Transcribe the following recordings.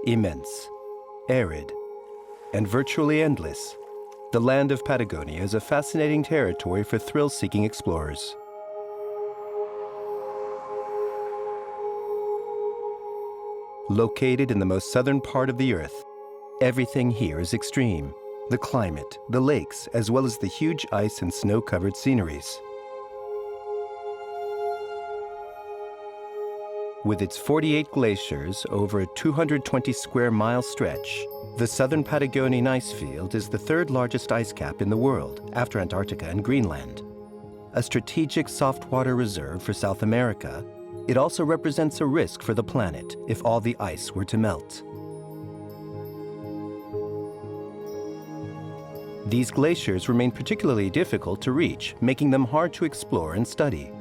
Immense, arid, and virtually endless, the land of Patagonia is a fascinating territory for thrill-seeking explorers. Located in the most southern part of the Earth, everything here is extreme. The climate, the lakes, as well as the huge ice and snow-covered sceneries. With its 48 glaciers over a 220 square mile stretch, the southern Patagonian ice field is the third largest ice cap in the world, after Antarctica and Greenland. A strategic soft-water reserve for South America, it also represents a risk for the planet if all the ice were to melt. These glaciers remain particularly difficult to reach, making them hard to explore and study.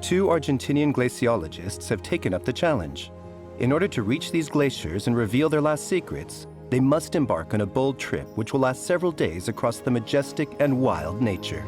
Two Argentinian glaciologists have taken up the challenge. In order to reach these glaciers and reveal their last secrets, they must embark on a bold trip which will last several days across the majestic and wild nature.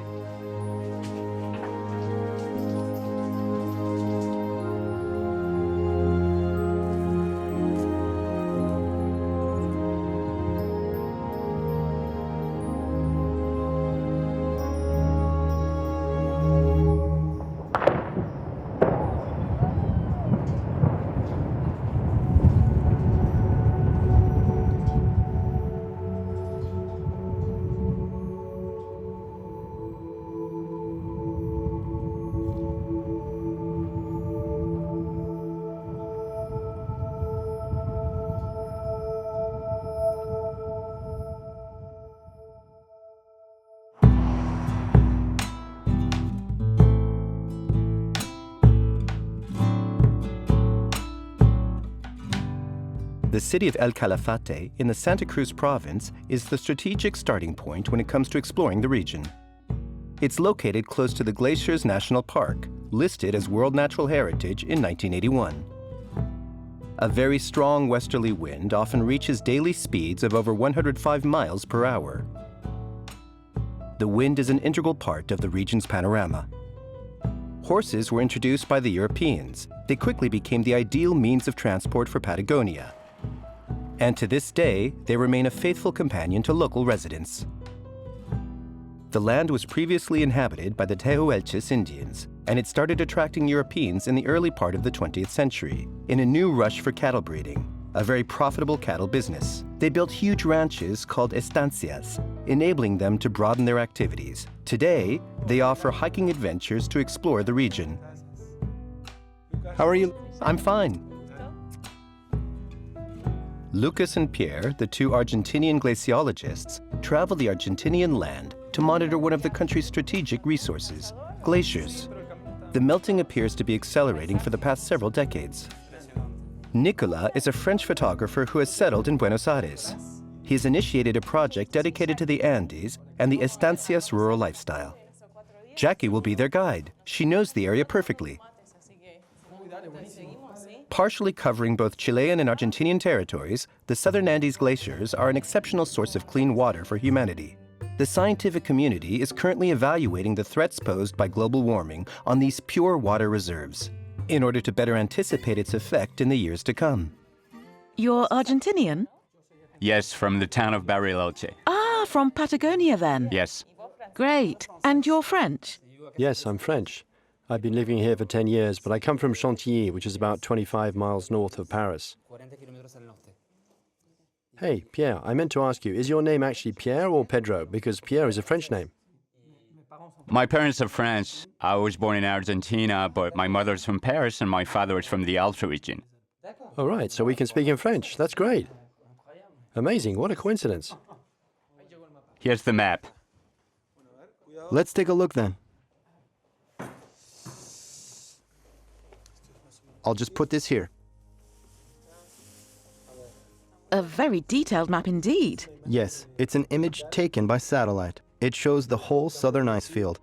The city of El Calafate in the Santa Cruz province is the strategic starting point when it comes to exploring the region. It's located close to the Glaciers National Park, listed as World Natural Heritage in 1981. A very strong westerly wind often reaches daily speeds of over 105 miles per hour. The wind is an integral part of the region's panorama. Horses were introduced by the Europeans. They quickly became the ideal means of transport for Patagonia. And to this day, they remain a faithful companion to local residents. The land was previously inhabited by the Tehuelches Indians, and it started attracting Europeans in the early part of the 20th century, in a new rush for cattle breeding, a very profitable cattle business. They built huge ranches called estancias, enabling them to broaden their activities. Today, they offer hiking adventures to explore the region. How are you? I'm fine. Lucas and Pierre, the two Argentinian glaciologists, travel the Argentinian land to monitor one of the country's strategic resources, glaciers. The melting appears to be accelerating for the past several decades. Nicolas is a French photographer who has settled in Buenos Aires. He has initiated a project dedicated to the Andes and the estancias rural lifestyle. Jackie will be their guide. She knows the area perfectly. Partially covering both Chilean and Argentinian territories, the Southern Andes glaciers are an exceptional source of clean water for humanity. The scientific community is currently evaluating the threats posed by global warming on these pure water reserves, in order to better anticipate its effect in the years to come. You're Argentinian? Yes, from the town of Bariloche. Ah, from Patagonia then? Yes. Great. And you're French? Yes, I'm French. I've been living here for 10 years, but I come from Chantilly, which is about 25 miles north of Paris. Hey, Pierre, I meant to ask you, is your name actually Pierre or Pedro? Because Pierre is a French name. My parents are French. I was born in Argentina, but my mother's from Paris and my father is from the Alpes region. All right, so we can speak in French. That's great. Amazing, what a coincidence. Here's the map. Let's take a look then. I'll just put this here. A very detailed map indeed. Yes, it's an image taken by satellite. It shows the whole southern ice field.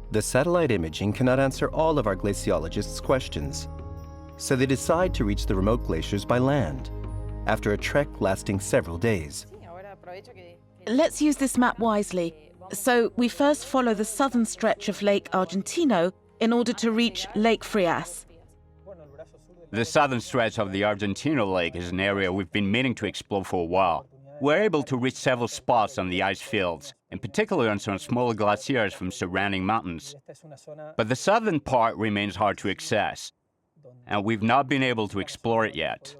The satellite imaging cannot answer all of our glaciologists' questions, so they decide to reach the remote glaciers by land, after a trek lasting several days. Let's use this map wisely. So we first follow the southern stretch of Lake Argentino in order to reach Lake Frias. The southern stretch of the Argentina Lake is an area we've been meaning to explore for a while. We're able to reach several spots on the ice fields, in particular on some smaller glaciers from surrounding mountains. But the southern part remains hard to access, and we've not been able to explore it yet.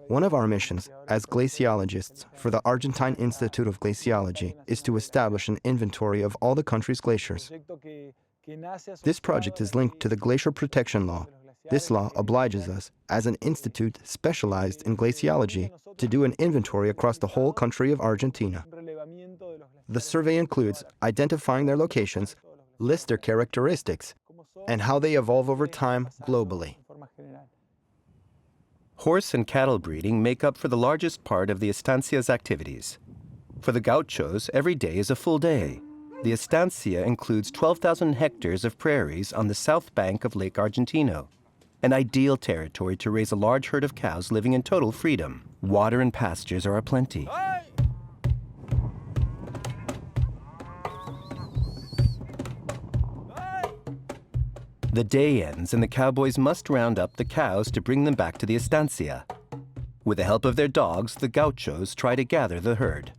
One of our missions as glaciologists for the Argentine Institute of Glaciology is to establish an inventory of all the country's glaciers. This project is linked to the Glacier Protection Law. This law obliges us, as an institute specialized in glaciology, to do an inventory across the whole country of Argentina. The survey includes identifying their locations, list their characteristics, and how they evolve over time globally. Horse and cattle breeding make up for the largest part of the estancia's activities. For the gauchos, every day is a full day. The estancia includes 12,000 hectares of prairies on the south bank of Lake Argentino, an ideal territory to raise a large herd of cows living in total freedom. Water and pastures are aplenty. The day ends and the cowboys must round up the cows to bring them back to the estancia. With the help of their dogs, the gauchos try to gather the herd.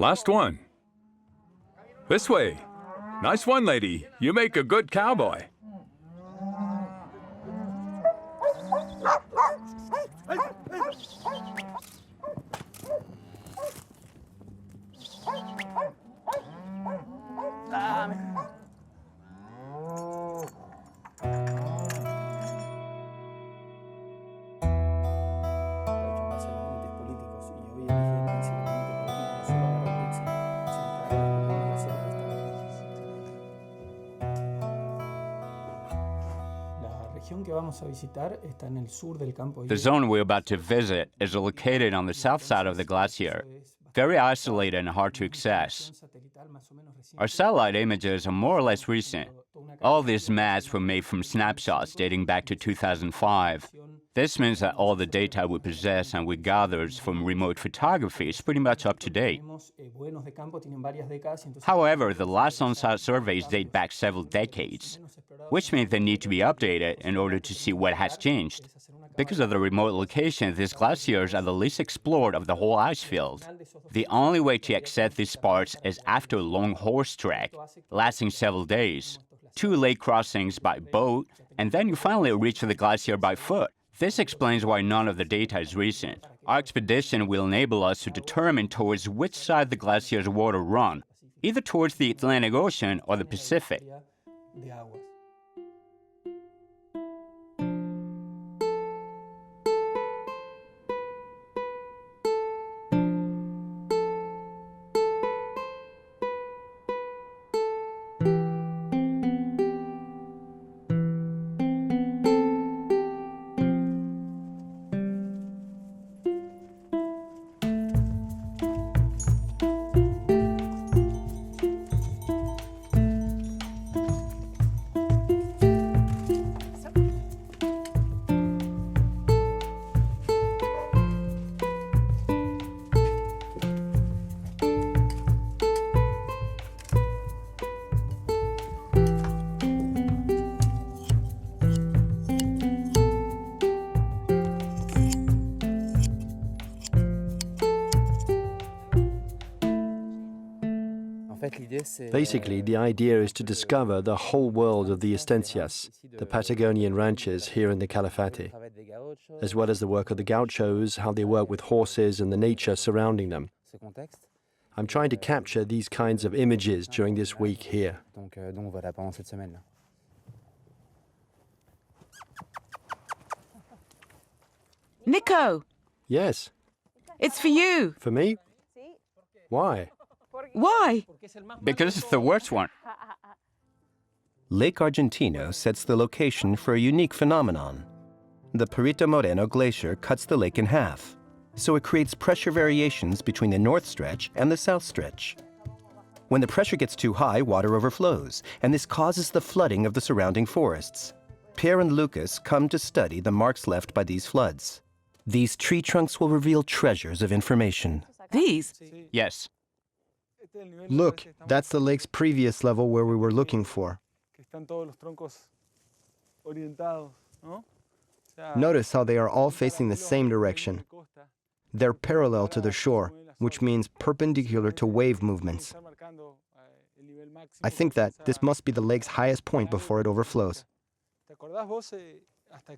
Last one. This way. Nice one, lady. You make a good cowboy. The zone we're about to visit is located on the south side of the glacier, very isolated and hard to access. Our satellite images are more or less recent. All these maps were made from snapshots dating back to 2005. This means that all the data we possess and we gathered from remote photography is pretty much up to date. However, the last on-site surveys date back several decades, which means they need to be updated in order to see what has changed. Because of the remote location, these glaciers are the least explored of the whole ice field. The only way to access these parts is after a long horse trek, lasting several days, 2 lake crossings by boat, and then you finally reach the glacier by foot. This explains why none of the data is recent. Our expedition will enable us to determine towards which side the glacier's water run, either towards the Atlantic Ocean or the Pacific. Basically, the idea is to discover the whole world of the estancias, the Patagonian ranches here in the Calafate, as well as the work of the gauchos, how they work with horses and the nature surrounding them. I'm trying to capture these kinds of images during this week here. Nico, Yes. it's for you. For me? Why? Why? Because it's the worst one. Lake Argentino sets the location for a unique phenomenon. The Perito Moreno Glacier cuts the lake in half, so it creates pressure variations between the north stretch and the south stretch. When the pressure gets too high, water overflows, and this causes the flooding of the surrounding forests. Pierre and Lucas come to study the marks left by these floods. These tree trunks will reveal treasures of information. These? Yes. Look, that's the lake's previous level where we were looking for. Notice how they are all facing the same direction. They're parallel to the shore, which means perpendicular to wave movements. I think that this must be the lake's highest point before it overflows.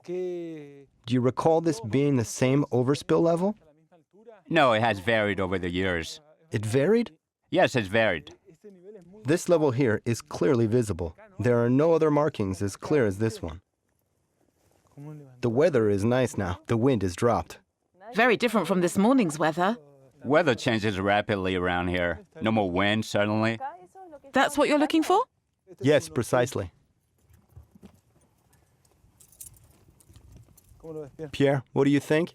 Do you recall this being the same overspill level? No, it has varied over the years. It varied? Yes, it's varied. This level here is clearly visible. There are no other markings as clear as this one. The weather is nice now. The wind is dropped. Very different from this morning's weather. Weather changes rapidly around here. No more wind suddenly. That's what you're looking for? Yes, precisely. Pierre, what do you think?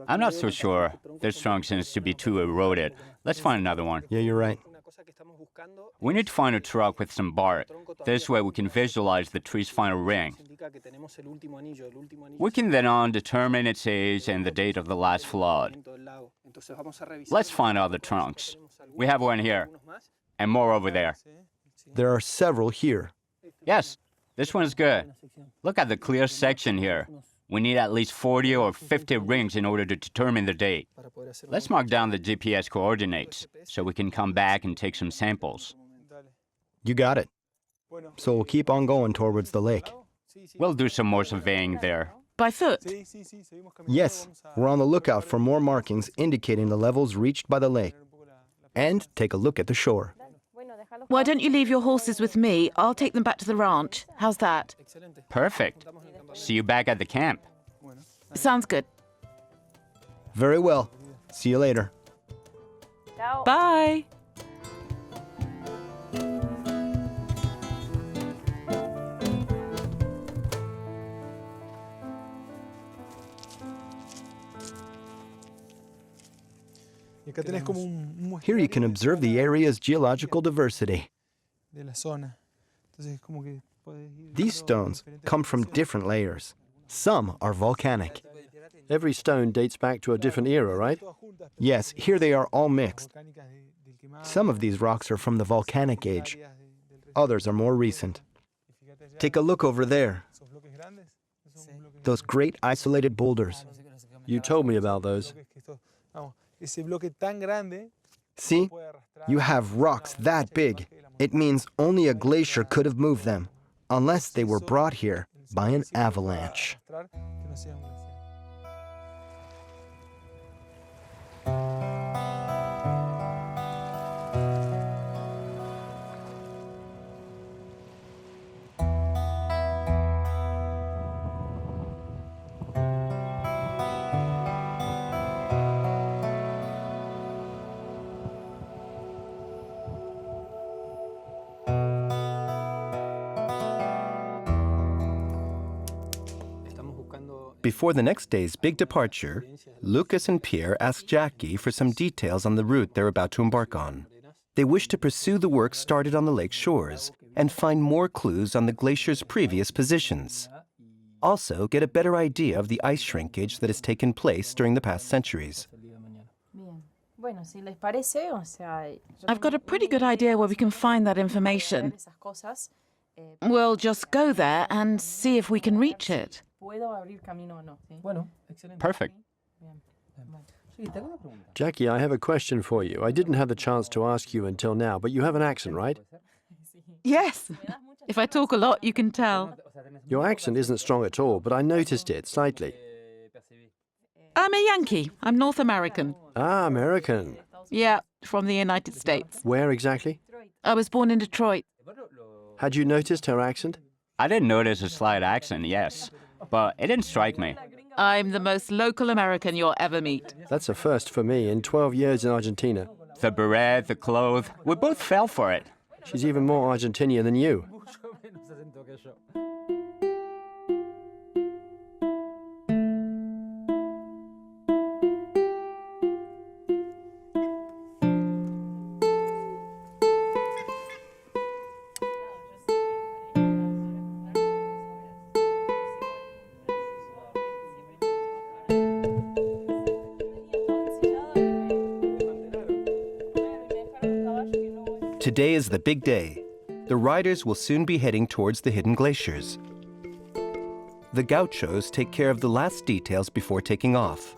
I'm not so sure. This trunk seems to be too eroded. Let's find another one. Yeah, you're right. We need to find a trunk with some bark. This way we can visualize the tree's final ring. We can then determine its age and the date of the last flood. Let's find other trunks. We have one here, and more over there. There are several here. Yes, this one's good. Look at the clear section here. We need at least 40 or 50 rings in order to determine the date. Let's mark down the GPS coordinates so we can come back and take some samples. You got it. So we'll keep on going towards the lake. We'll do some more surveying there. By foot? Yes, we're on the lookout for more markings indicating the levels reached by the lake. And take a look at the shore. Why don't you leave your horses with me? I'll take them back to the ranch. How's that? Perfect. See you back at the camp. Sounds good. Very well. See you later. Bye. Here you can observe the area's geological diversity. These stones come from different layers. Some are volcanic. Every stone dates back to a different era, right? Yes, here they are all mixed. Some of these rocks are from the volcanic age. Others are more recent. Take a look over there. Those great isolated boulders. You told me about those. See? You have rocks that big. It means only a glacier could have moved them, unless they were brought here by an avalanche. Before the next day's big departure, Lucas and Pierre ask Jackie for some details on the route they're about to embark on. They wish to pursue the work started on the lake's shores and find more clues on the glacier's previous positions. Also, get a better idea of the ice shrinkage that has taken place during the past centuries. I've got a pretty good idea where we can find that information. We'll just go there and see if we can reach it. Perfect. Jackie, I have a question for you. I didn't have the chance to ask you until now, but you have an accent, right? Yes. If I talk a lot, you can tell. Your accent isn't strong at all, but I noticed it slightly. I'm a Yankee. I'm North American. Ah, American. Yeah, from the United States. Where exactly? I was born in Detroit. Had you noticed her accent? I didn't notice a slight accent, yes, but it didn't strike me. I'm the most local American you'll ever meet. That's a first for me in 12 years in Argentina. The beret, the clothes, we both fell for it. She's even more Argentinian than you. Today is the big day. The riders will soon be heading towards the hidden glaciers. The gauchos take care of the last details before taking off.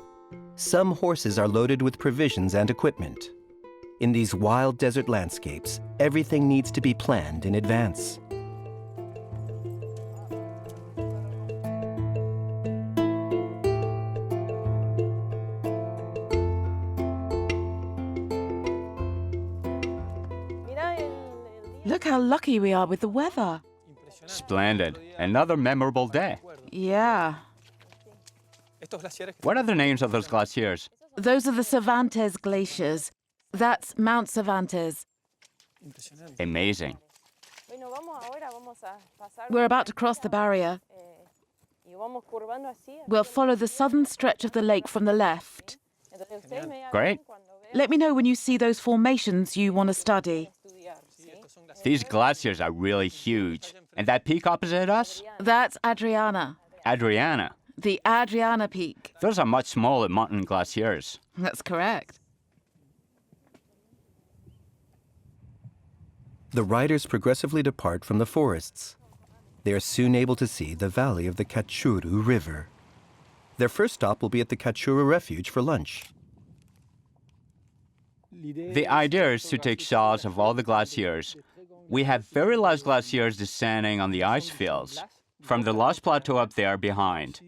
Some horses are loaded with provisions and equipment. In these wild desert landscapes, everything needs to be planned in advance. Look how lucky we are with the weather. Splendid. Another memorable day. Yeah. What are the names of those glaciers? Those are the Cervantes Glaciers. That's Mount Cervantes. Amazing. We're about to cross the barrier. We'll follow the southern stretch of the lake from the left. Great. Let me know when you see those formations you want to study. These glaciers are really huge. And that peak opposite us? That's Adriana, Adriana. the Adriana Peak. Those are much smaller mountain glaciers. That's correct. The riders progressively depart from the forests. They are soon able to see the valley of the Cachuru River. Their first stop will be at the Cachuru Refuge for lunch. The idea is to take shots of all the glaciers. We have very large glaciers descending on the ice fields, from the large plateau up there behind.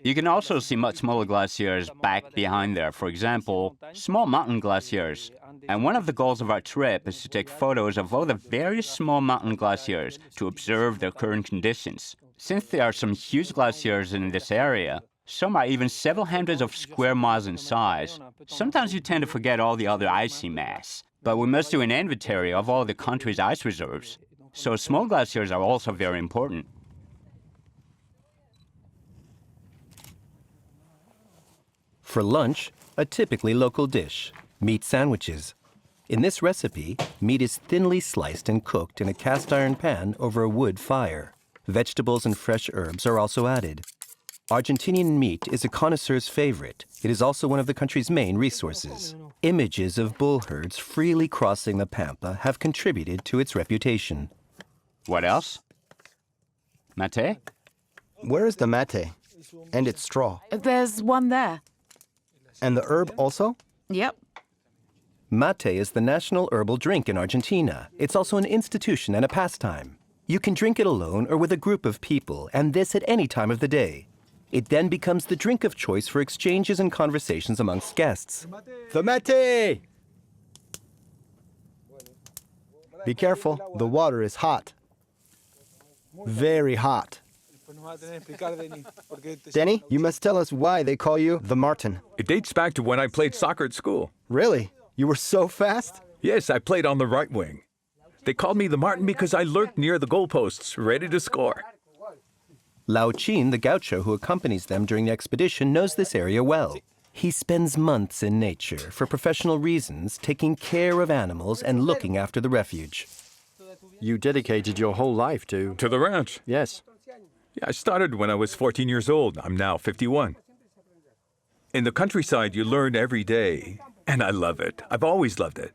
You can also see much smaller glaciers back behind there, for example, small mountain glaciers. And one of the goals of our trip is to take photos of all the various small mountain glaciers to observe their current conditions. Since there are some huge glaciers in this area, some are even several hundreds of square miles in size. Sometimes you tend to forget all the other icy mass. But we must do an inventory of all the country's ice reserves. So small glaciers are also very important. For lunch, a typically local dish, meat sandwiches. In this recipe, meat is thinly sliced and cooked in a cast iron pan over a wood fire. Vegetables and fresh herbs are also added. Argentinian meat is a connoisseur's favorite. It is also one of the country's main resources. Images of bull herds freely crossing the pampa have contributed to its reputation. What else? Mate? Where is the mate? And its straw? There's one there. And the herb also? Yep. Mate is the national herbal drink in Argentina. It's also an institution and a pastime. You can drink it alone or with a group of people, and this at any time of the day. It then becomes the drink of choice for exchanges and conversations amongst guests. The mate! Be careful, the water is hot. Very hot. Denny, you must tell us why they call you the Martin. It dates back to when I played soccer at school. Really? You were so fast? Yes, I played on the right wing. They called me the Martin because I lurked near the goalposts, ready to score. Lao Chin, the gaucho who accompanies them during the expedition, knows this area well. He spends months in nature for professional reasons, taking care of animals and looking after the refuge. You dedicated your whole life to... To the ranch. Yes. Yeah, I started when I was 14 years old. I'm now 51. In the countryside, you learn every day, and I love it. I've always loved it.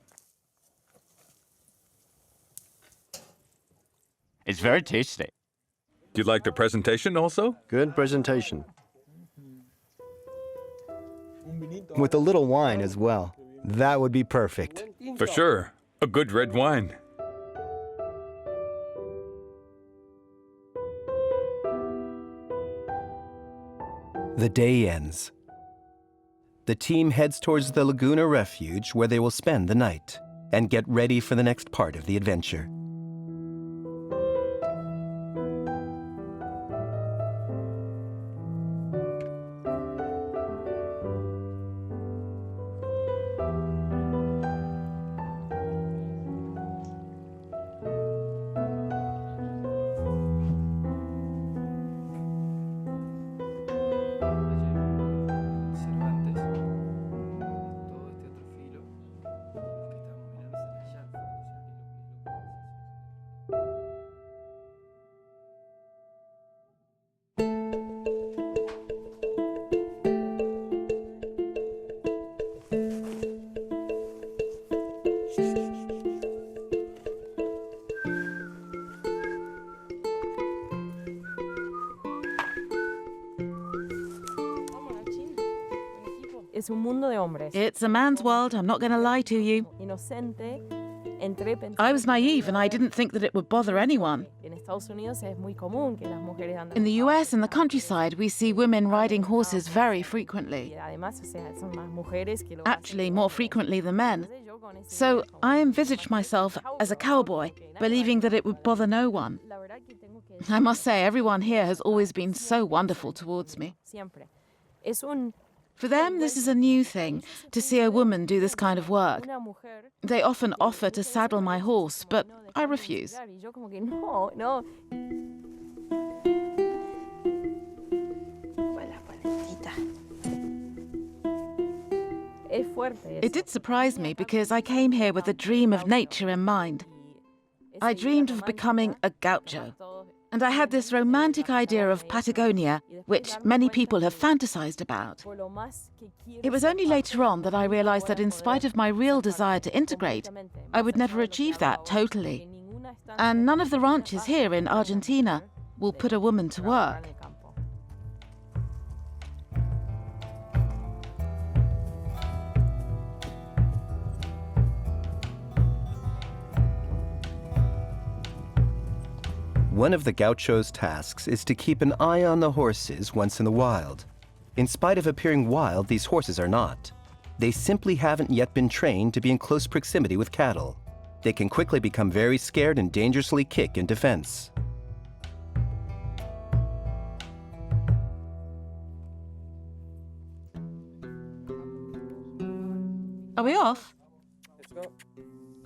It's very tasty. Do you like the presentation also? Good presentation. With a little wine as well. That would be perfect. For sure. A good red wine. The day ends. The team heads towards the Laguna Refuge where they will spend the night and get ready for the next part of the adventure. It's a man's world, I'm not going to lie to you. I was naive and I didn't think that it would bother anyone. In the US, in the countryside, we see women riding horses very frequently. Actually, more frequently than men. So I envisaged myself as a cowboy, believing that it would bother no one. I must say, everyone here has always been so wonderful towards me. For them, this is a new thing, to see a woman do this kind of work. They often offer to saddle my horse, but I refuse. It did surprise me because I came here with a dream of nature in mind. I dreamed of becoming a gaucho. And I had this romantic idea of Patagonia, which many people have fantasized about. It was only later on that I realized that in spite of my real desire to integrate, I would never achieve that totally. And none of the ranches here in Argentina will put a woman to work. One of the gaucho's tasks is to keep an eye on the horses once in the wild. In spite of appearing wild, these horses are not. They simply haven't yet been trained to be in close proximity with cattle. They can quickly become very scared and dangerously kick in defense. Are we off?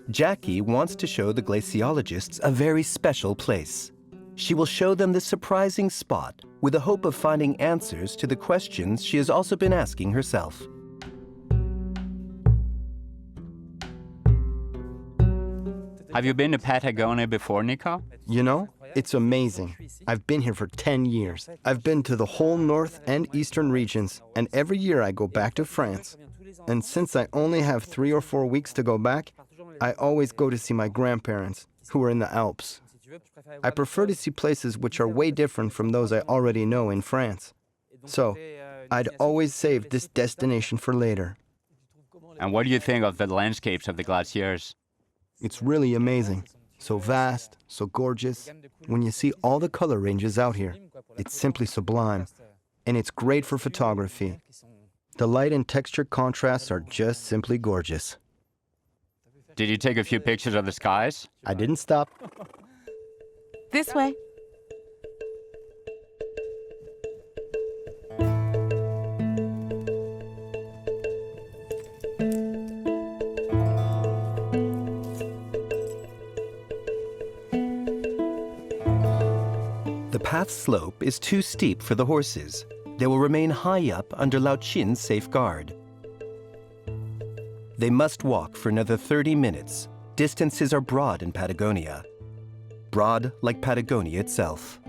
Jackie wants to show the glaciologists a very special place. She will show them this surprising spot with the hope of finding answers to the questions she has also been asking herself. Have you been to Patagonia before, Nico? You know, it's amazing. I've been here for 10 years. I've been to the whole north and eastern regions, and every year I go back to France. And since I only have 3 or 4 weeks to go back, I always go to see my grandparents, who are in the Alps. I prefer to see places which are way different from those I already know in France. So, I'd always save this destination for later. And what do you think of the landscapes of the Glaciers? It's really amazing. So vast, so gorgeous. When you see all the color ranges out here, it's simply sublime. And it's great for photography. The light and texture contrasts are just simply gorgeous. Did you take a few pictures of the skies? I didn't stop. This way. The path's slope is too steep for the horses. They will remain high up under Lao Chin's safeguard. They must walk for another 30 minutes. Distances are broad in Patagonia. Broad like Patagonia itself.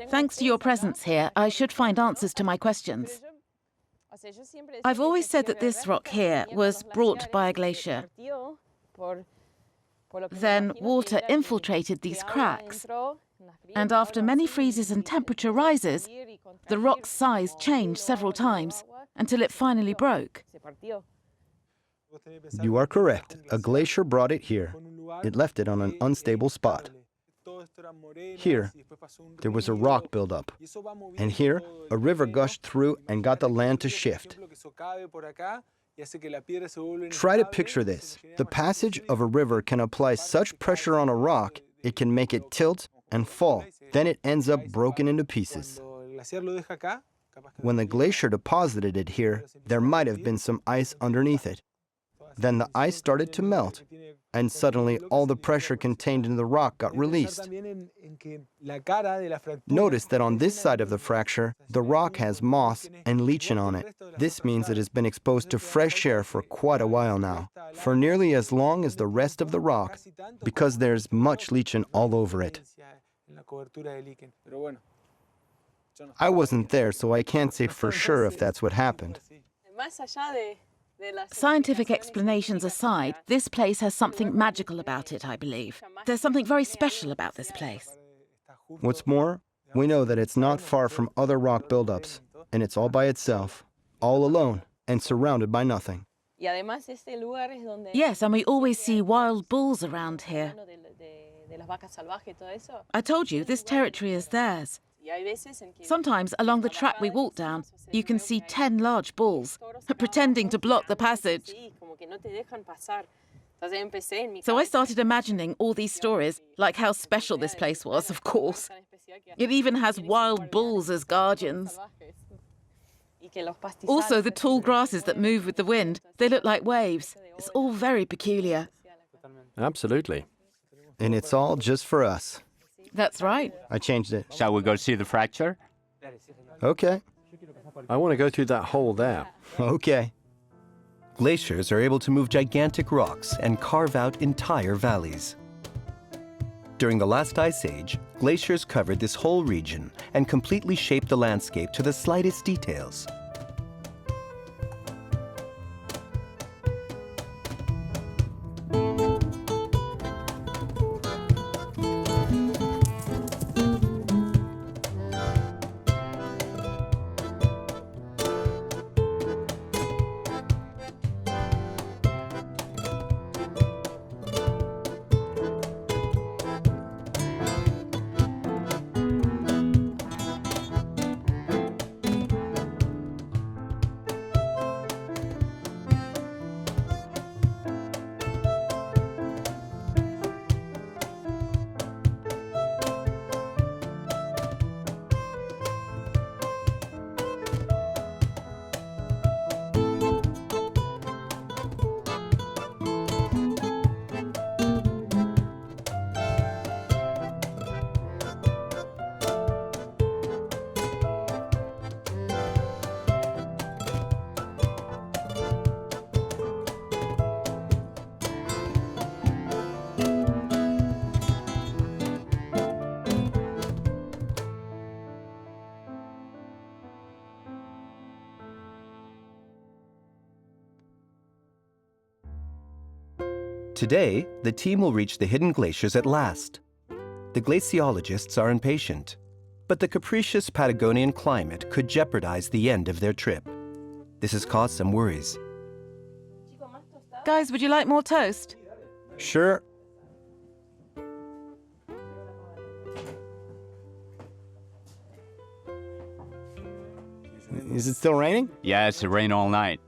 Thanks to your presence here, I should find answers to my questions. I've always said that this rock here was brought by a glacier. Then water infiltrated these cracks, and after many freezes and temperature rises, the rock's size changed several times until it finally broke. You are correct. A glacier brought it here. It left it on an unstable spot. Here, there was a rock buildup, and here, a river gushed through and got the land to shift. Try to picture this. The passage of a river can apply such pressure on a rock, it can make it tilt and fall. Then it ends up broken into pieces. When the glacier deposited it here, there might have been some ice underneath it. Then the ice started to melt, and suddenly all the pressure contained in the rock got released. Notice that on this side of the fracture, the rock has moss and lichen on it. This means it has been exposed to fresh air for quite a while now, for nearly as long as the rest of the rock, because there's much lichen all over it. I wasn't there, so I can't say for sure if that's what happened. Scientific explanations aside, this place has something magical about it, I believe. There's something very special about this place. What's more, we know that it's not far from other rock buildups, and it's all by itself, all alone, and surrounded by nothing. Yes, and we always see wild bulls around here. I told you, this territory is theirs. Sometimes along the track we walk down, you can see 10 large bulls pretending to block the passage. So I started imagining all these stories, like how special this place was, of course. It even has wild bulls as guardians. Also, the tall grasses that move with the wind, they look like waves. It's all very peculiar. Absolutely. And it's all just for us. That's right. I changed it. Shall we go see the fracture? Okay. I want to go through that hole there. Okay. Glaciers are able to move gigantic rocks and carve out entire valleys. During the last ice age, glaciers covered this whole region and completely shaped the landscape to the slightest details. Today, the team will reach the hidden glaciers at last. The glaciologists are impatient, but the capricious Patagonian climate could jeopardize the end of their trip. This has caused some worries. Guys, would you like more toast? Sure. Is it still raining? Yes, it rained all night.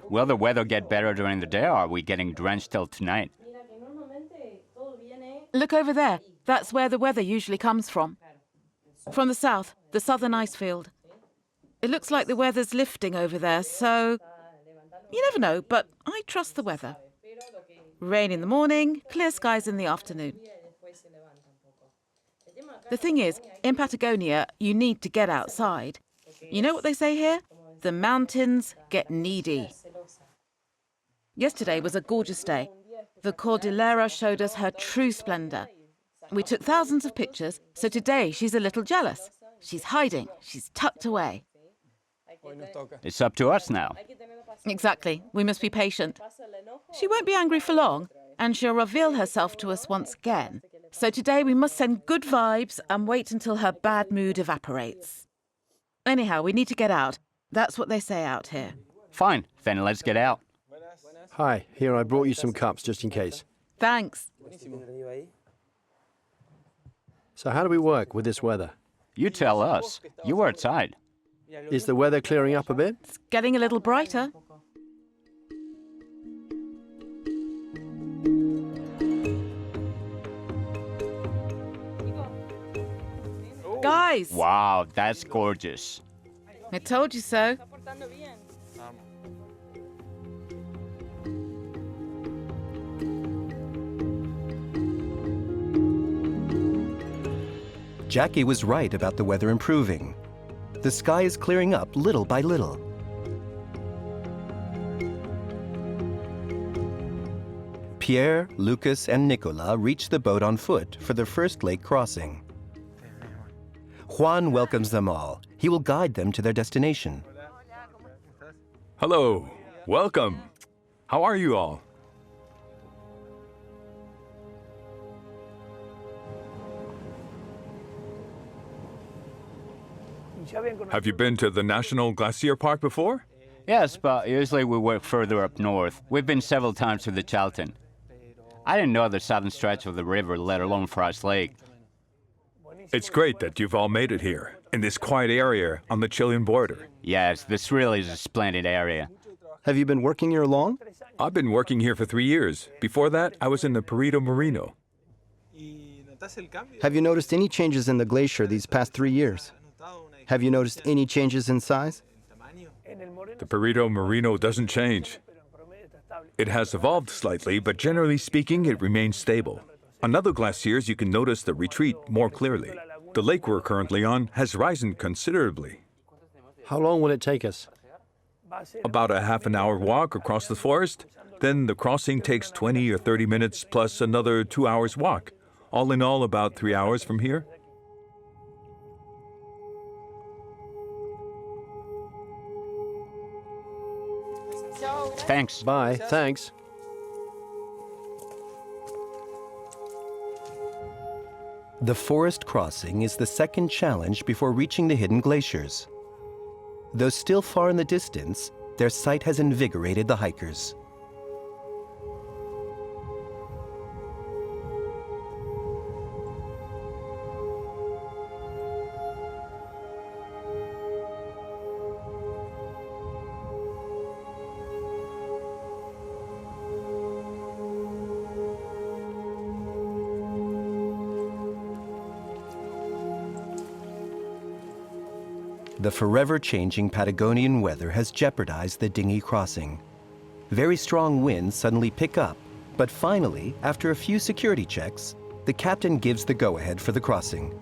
Will the weather get better during the day, or are we getting drenched till tonight? Look over there. That's where the weather usually comes from. From the south, the southern ice field. It looks like the weather's lifting over there, so you never know, but I trust the weather. Rain in the morning, clear skies in the afternoon. The thing is, in Patagonia, you need to get outside. You know what they say here? The mountains get needy. Yesterday was a gorgeous day. The Cordillera showed us her true splendor. We took thousands of pictures, so today she's a little jealous. She's hiding. She's tucked away. It's up to us now. Exactly. We must be patient. She won't be angry for long, and she'll reveal herself to us once again. So today we must send good vibes and wait until her bad mood evaporates. Anyhow, we need to get out. That's what they say out here. Fine, then let's get out. Hi, here I brought you some cups just in case. Thanks. So how do we work with this weather? You tell us. You were outside. Is the weather clearing up a bit? It's getting a little brighter. Guys! Wow, that's gorgeous. I told you so. Jackie was right about the weather improving. The sky is clearing up little by little. Pierre, Lucas, and Nicola reach the boat on foot for their first lake crossing. Juan welcomes them all. He will guide them to their destination. Hello, welcome. How are you all? Have you been to the National Glacier Park before? Yes, but usually we work further up north. We've been several times to the Chalten. I didn't know the southern stretch of the river, let alone Frost Lake. It's great that you've all made it here, in this quiet area on the Chilean border. Yes, this really is a splendid area. Have you been working here long? I've been working here for 3 years. Before that, I was in the Perito Moreno. Have you noticed any changes in the glacier these past 3 years? Have you noticed any changes in size? The Perito Moreno doesn't change. It has evolved slightly, but generally speaking, it remains stable. On other glaciers, you can notice the retreat more clearly. The lake we're currently on has risen considerably. How long will it take us? About a half an hour walk across the forest. Then the crossing takes 20 or 30 minutes plus another 2 hours walk. All in all, about 3 hours from here. Thanks. Bye, thanks. The forest crossing is the second challenge before reaching the hidden glaciers. Though still far in the distance, their sight has invigorated the hikers. The forever-changing Patagonian weather has jeopardized the dinghy crossing. Very strong winds suddenly pick up, but finally, after a few security checks, the captain gives the go-ahead for the crossing.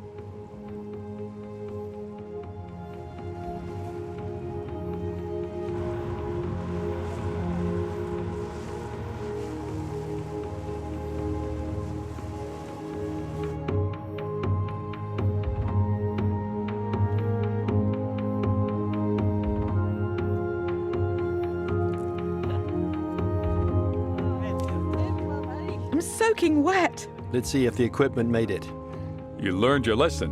I'm soaking wet. Let's see if the equipment made it. You learned your lesson.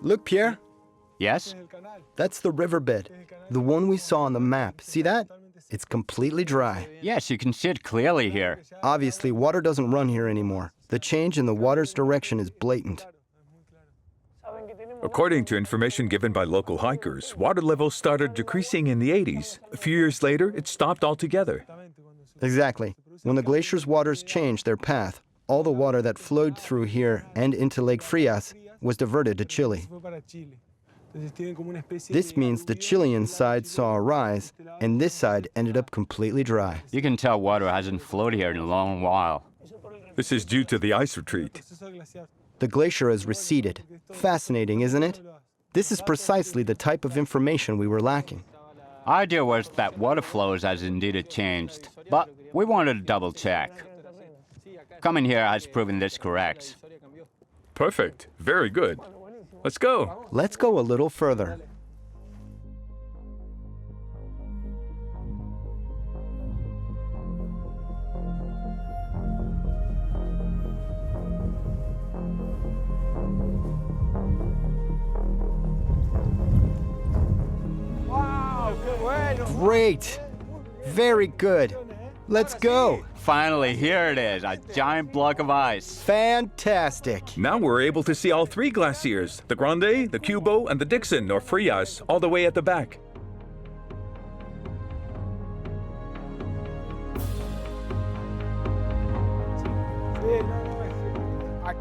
Look, Pierre, Yes? that's the riverbed. The one we saw on the map. See that? It's completely dry. Yes, you can see it clearly here. Obviously, water doesn't run here anymore. The change in the water's direction is blatant. According to information given by local hikers, water levels started decreasing in the 80s. A few years later, it stopped altogether. Exactly. When the glacier's waters changed their path, all the water that flowed through here and into Lake Frias was diverted to Chile. This means the Chilean side saw a rise, and this side ended up completely dry. You can tell water hasn't flowed here in a long while. This is due to the ice retreat. The glacier has receded. Fascinating, isn't it? This is precisely the type of information we were lacking. Our idea was that water flows has indeed changed, but we wanted to double check. Coming here has proven this correct. Perfect. Very good. Let's go. Let's go a little further. Great. Very good. Let's go! Finally, here it is, a giant block of ice. Fantastic! Now we're able to see all three glaciers, the Grande, the Cubo, and the Dixon, or Frias, all the way at the back.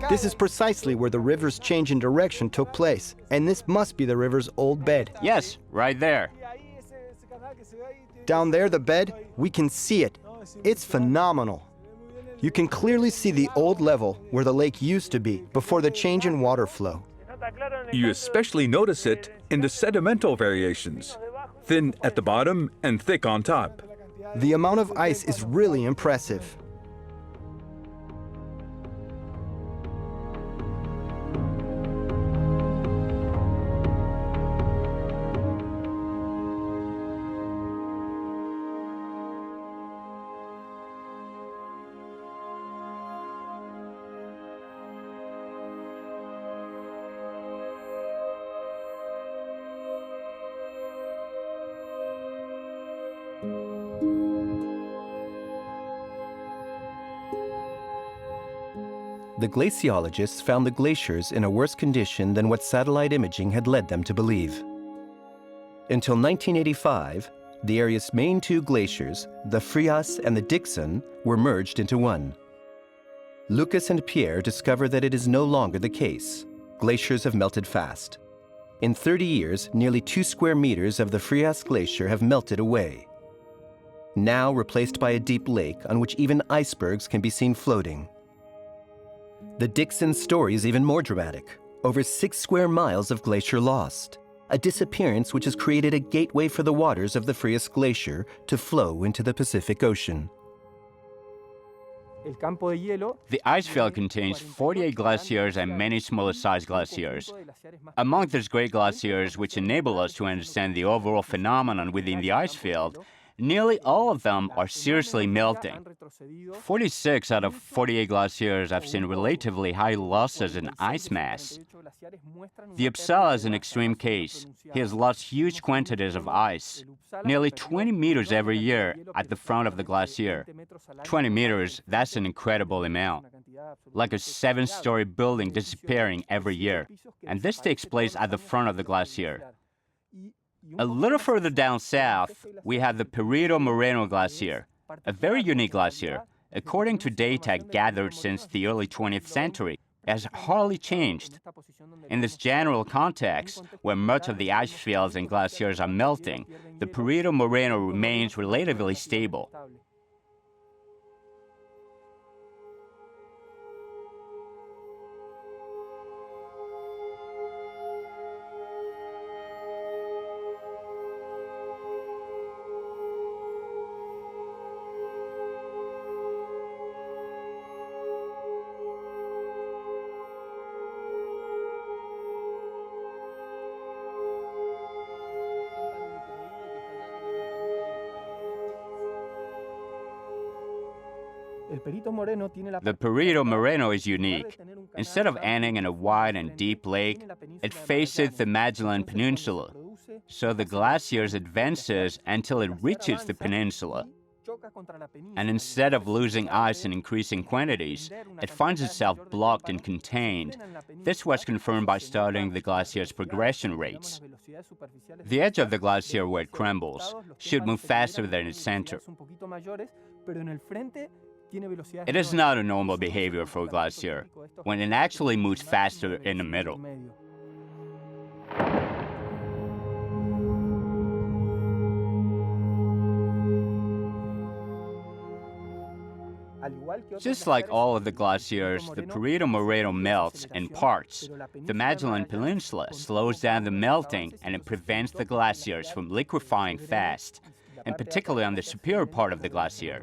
This is precisely where the river's change in direction took place, and this must be the river's old bed. Yes, right there. Down there, the bed, we can see it. It's phenomenal. You can clearly see the old level where the lake used to be before the change in water flow. You especially notice it in the sedimental variations, thin at the bottom and thick on top. The amount of ice is really impressive. The glaciologists found the glaciers in a worse condition than what satellite imaging had led them to believe. Until 1985, the area's main two glaciers, the Frias and the Dixon, were merged into one. Lucas and Pierre discover that it is no longer the case. Glaciers have melted fast. In 30 years, nearly 2 square meters of the Frias Glacier have melted away, now replaced by a deep lake on which even icebergs can be seen floating. The Dixon story is even more dramatic. Over 6 square miles of glacier lost, a disappearance which has created a gateway for the waters of the Frias Glacier to flow into the Pacific Ocean. The ice field contains 48 glaciers and many smaller-sized glaciers. Among these great glaciers, which enable us to understand the overall phenomenon within the ice field, nearly all of them are seriously melting. 46 out of 48 glaciers have seen relatively high losses in ice mass. The Uppsala is an extreme case. He has lost huge quantities of ice, nearly 20 meters every year at the front of the glacier. 20 meters, that's an incredible amount. Like a 7-story building disappearing every year. And this takes place at the front of the glacier. A little further down south, we have the Perito Moreno Glacier, a very unique glacier. According to data gathered since the early 20th century, it has hardly changed. In this general context, where much of the ice fields and glaciers are melting, the Perito Moreno remains relatively stable. The Perito Moreno is unique. Instead of ending in a wide and deep lake, it faces the Magellan Peninsula. So the glacier advances until it reaches the peninsula. And instead of losing ice in increasing quantities, it finds itself blocked and contained. This was confirmed by studying the glacier's progression rates. The edge of the glacier where it crumbles should move faster than its center. It is not a normal behavior for a glacier, when it actually moves faster in the middle. Just like all of the glaciers, the Perito Moreno melts in parts. The Magellan Peninsula slows down the melting and it prevents the glaciers from liquefying fast, and particularly on the superior part of the glacier.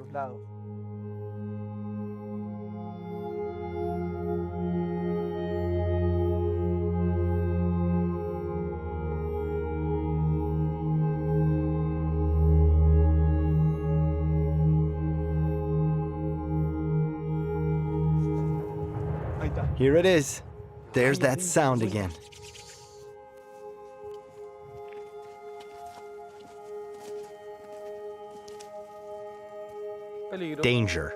Here it is. There's that sound again. Danger.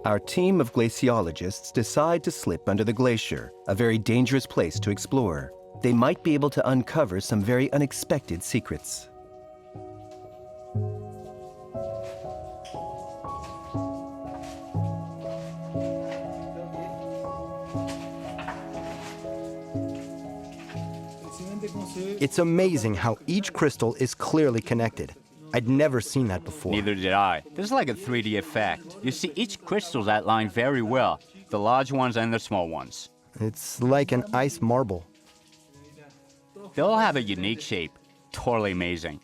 Our team of glaciologists decide to slip under the glacier, a very dangerous place to explore. They might be able to uncover some very unexpected secrets. It's amazing how each crystal is clearly connected. I'd never seen that before. Neither did I. This is like a 3D effect. You see each crystal's outlined very well, the large ones and the small ones. It's like an ice marble. They all have a unique shape. Totally amazing.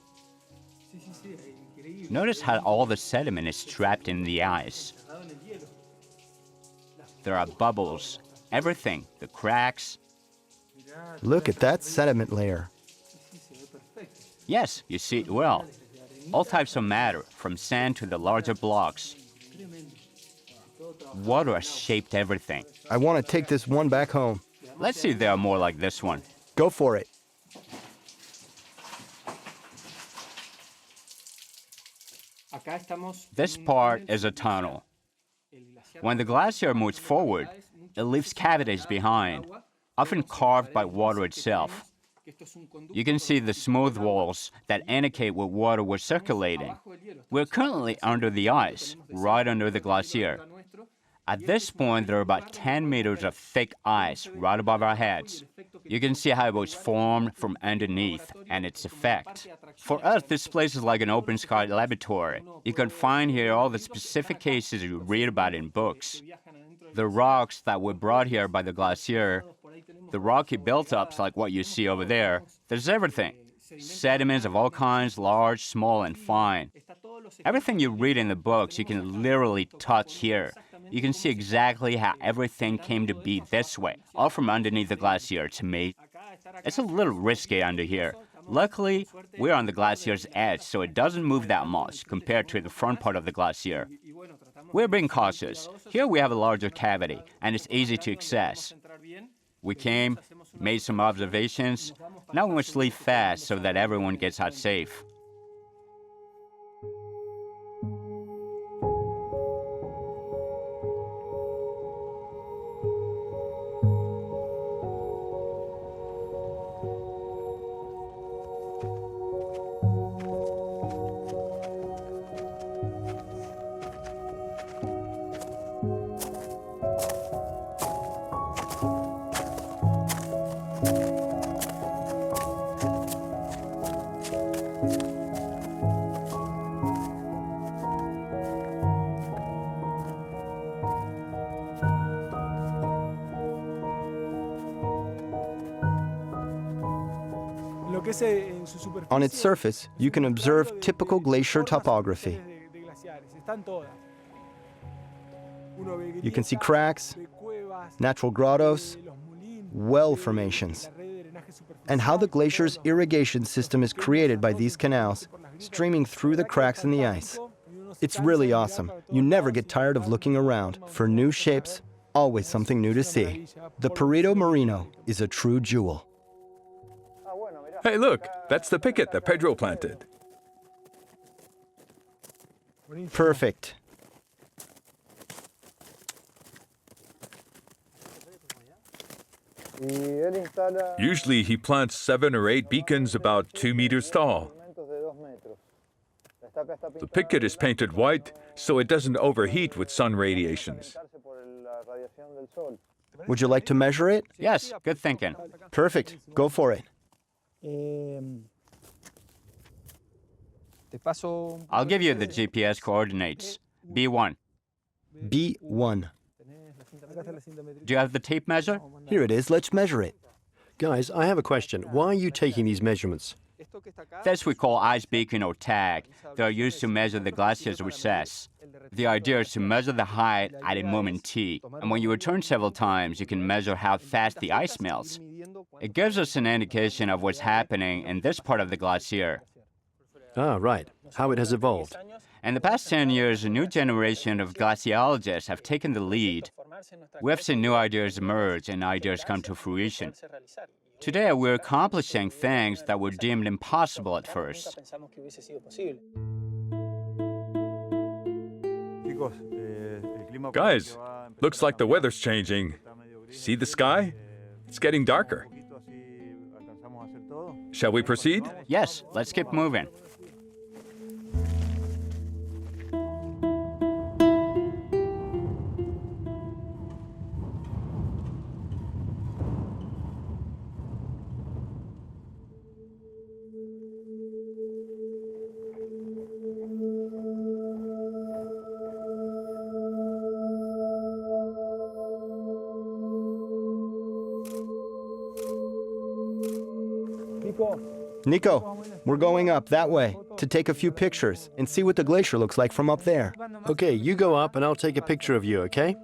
Notice how all the sediment is trapped in the ice. There are bubbles, everything, the cracks. Look at that sediment layer. Yes, you see it well. All types of matter, from sand to the larger blocks. Water has shaped everything. I want to take this one back home. Let's see if there are more like this one. Go for it. This part is a tunnel. When the glacier moves forward, it leaves cavities behind, often carved by water itself. You can see the smooth walls that indicate where water was circulating. We're currently under the ice, right under the glacier. At this point, there are about 10 meters of thick ice right above our heads. You can see how it was formed from underneath and its effect. For us, this place is like an open sky laboratory. You can find here all the specific cases you read about in books. The rocks that were brought here by the glacier, the rocky built-ups like what you see over there, there's everything. Sediments of all kinds, large, small, and fine. Everything you read in the books, you can literally touch here. You can see exactly how everything came to be this way, all from underneath the glacier to me. It's a little risky under here. Luckily, we're on the glacier's edge, so it doesn't move that much compared to the front part of the glacier. We're being cautious. Here we have a larger cavity, and it's easy to access. We came, made some observations. Now we must leave fast so that everyone gets out safe. On its surface, you can observe typical glacier topography. You can see cracks, natural grottos, well formations, and how the glacier's irrigation system is created by these canals, streaming through the cracks in the ice. It's really awesome. You never get tired of looking around. For new shapes, always something new to see. The Perito Moreno is a true jewel. Hey, look, that's the picket that Pedro planted. Perfect. Usually he plants 7 or 8 beacons about 2 meters tall. The picket is painted white so it doesn't overheat with sun radiations. Would you like to measure it? Yes, good thinking. Perfect. Go for it. I'll give you the GPS coordinates. B1. B1. Do you have the tape measure? Here it is. Let's measure it. Guys, I have a question. Why are you taking these measurements? This we call ice beacon or tag. They are used to measure the glacier's recess. The idea is to measure the height at a moment T, and when you return several times, you can measure how fast the ice melts. It gives us an indication of what's happening in this part of the glacier. Ah, right. How it has evolved. In the past 10 years, a new generation of glaciologists have taken the lead. We have seen new ideas emerge and ideas come to fruition. Today, we're accomplishing things that were deemed impossible at first. Guys, looks like the weather's changing. See the sky? It's getting darker. Shall we proceed? Yes, let's keep moving. Nico, we're going up that way to take a few pictures and see what the glacier looks like from up there. Okay, you go up and I'll take a picture of you, okay?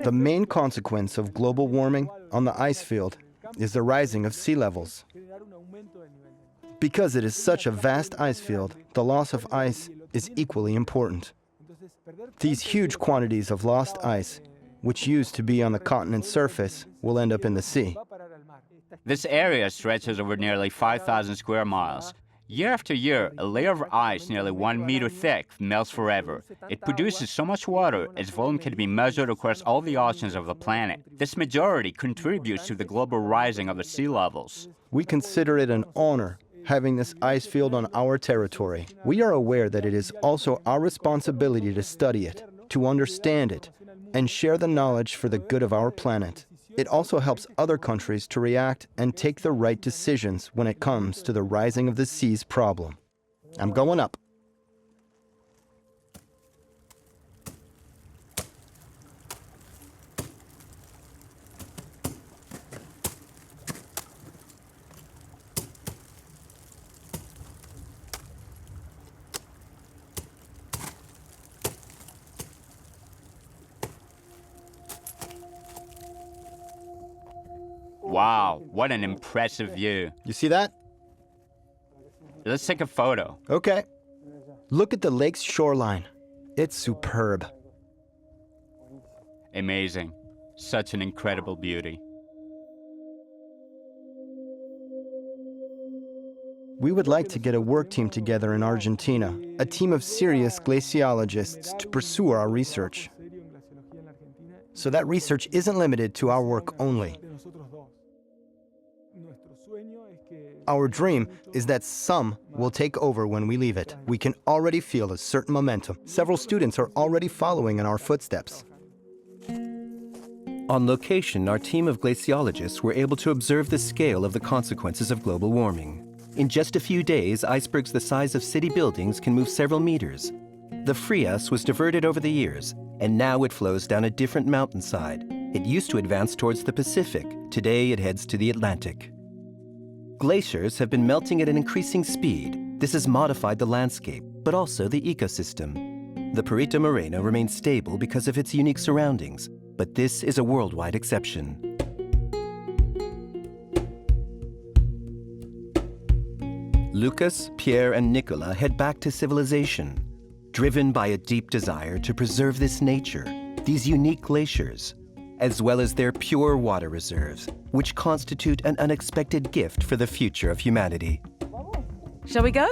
The main consequence of global warming on the ice field is the rising of sea levels. Because it is such a vast ice field, the loss of ice is equally important. These huge quantities of lost ice, which used to be on the continent's surface, will end up in the sea. This area stretches over nearly 5,000 square miles. Year after year, a layer of ice nearly 1 meter thick melts forever. It produces so much water, its volume can be measured across all the oceans of the planet. This majority contributes to the global rising of the sea levels. We consider it an honor having this ice field on our territory. We are aware that it is also our responsibility to study it, to understand it, and share the knowledge for the good of our planet. It also helps other countries to react and take the right decisions when it comes to the rising of the seas problem. I'm going up. Wow, what an impressive view. You see that? Let's take a photo. Okay. Look at the lake's shoreline. It's superb. Amazing. Such an incredible beauty. We would like to get a work team together in Argentina, a team of serious glaciologists to pursue our research. So that research isn't limited to our work only. Our dream is that some will take over when we leave it. We can already feel a certain momentum. Several students are already following in our footsteps. On location, our team of glaciologists were able to observe the scale of the consequences of global warming. In just a few days, icebergs the size of city buildings can move several meters. The Frias was diverted over the years, and now it flows down a different mountainside. It used to advance towards the Pacific. Today, it heads to the Atlantic. Glaciers have been melting at an increasing speed. This has modified the landscape, but also the ecosystem. The Perito Moreno remains stable because of its unique surroundings, but this is a worldwide exception. Lucas, Pierre, and Nicola head back to civilization, driven by a deep desire to preserve this nature, these unique glaciers, as well as their pure water reserves, which constitute an unexpected gift for the future of humanity. Shall we go?